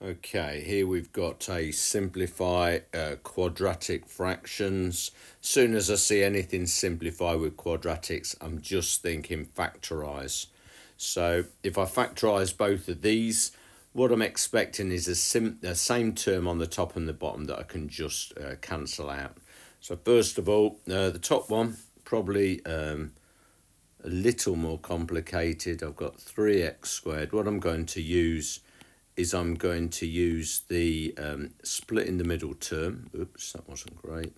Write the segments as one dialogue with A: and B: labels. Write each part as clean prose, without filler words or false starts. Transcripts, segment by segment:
A: Okay, here we've got a simplify quadratic fractions. Soon as I see anything simplify with quadratics, I'm just thinking factorise. So if I factorise both of these, what I'm expecting is a same term on the top and the bottom that I can just cancel out. So first of all, the top one, probably a little more complicated. I've got 3x squared. What I'm going to use is I'm going to use the split in the middle term. Oops, that wasn't great.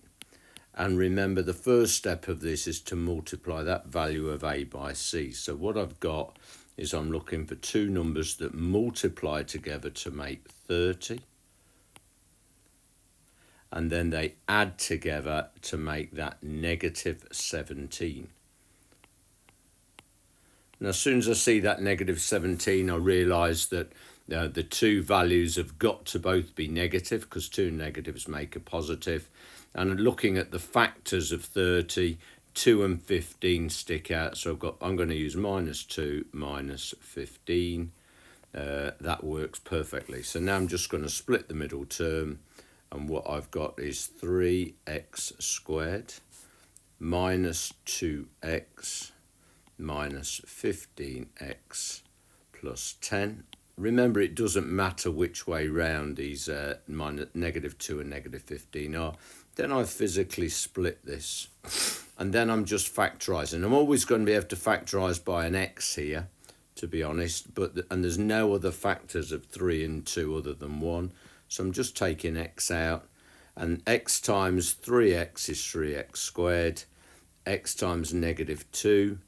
A: And remember, the first step of this is to multiply that value of a by c. So what I've got is I'm looking for two numbers that multiply together to make 30. And then they add together to make that negative 17. Now, as soon as I see that negative 17, I realise that the two values have got to both be negative because two negatives make a positive. And looking at the factors of 30, 2 and 15 stick out. So I'm going to use -2, -15. That works perfectly. So now I'm just going to split the middle term. And what I've got is 3x squared minus 2x minus 15x plus 10. Remember, it doesn't matter which way round these -2 and -15 are. Then I physically split this. And then I'm just factorising. I'm always going to be able to factorise by an x here, to be honest. And there's no other factors of 3 and 2 other than 1. So I'm just taking x out. And x times 3x is 3x squared. X times -2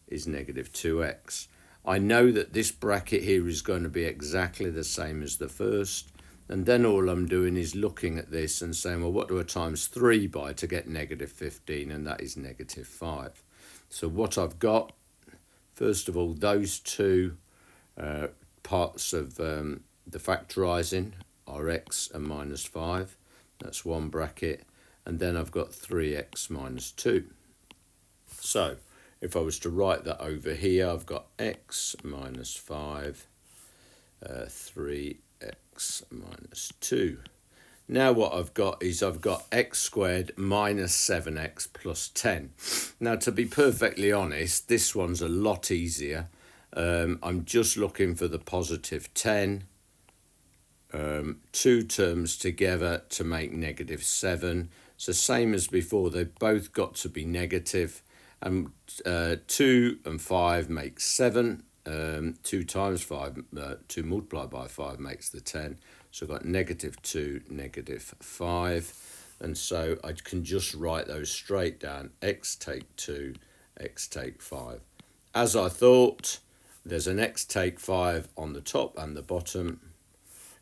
A: is -2x. I know that this bracket here is going to be exactly the same as the first. And then all I'm doing is looking at this and saying, well, what do I times 3 by to get -15? And that is -5. So what I've got, first of all, those two parts of the factorising are x and -5. That's one bracket. And then I've got 3x minus 2. So if I was to write that over here, I've got x minus 5, 3x minus 2. Now what I've got is I've got x squared minus 7x plus 10. Now, to be perfectly honest, this one's a lot easier. I'm just looking for the positive 10. Two terms together to make -7. So same as before, they've both got to be negative. And 2 and 5 makes 7. 2 times 5, 2 multiplied by 5 makes the 10. So I've got -2, -5. And so I can just write those straight down. X take 2, x take 5. As I thought, there's an x take 5 on the top and the bottom.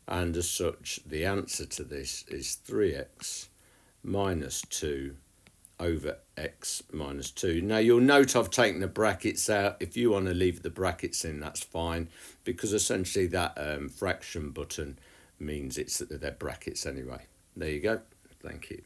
A: And as such, the answer to this is 3x minus 2 over x minus 2. Now, you'll note I've taken the brackets out. If you want to leave the brackets in, that's fine, because essentially that fraction button means they're brackets anyway. There you go. Thank you.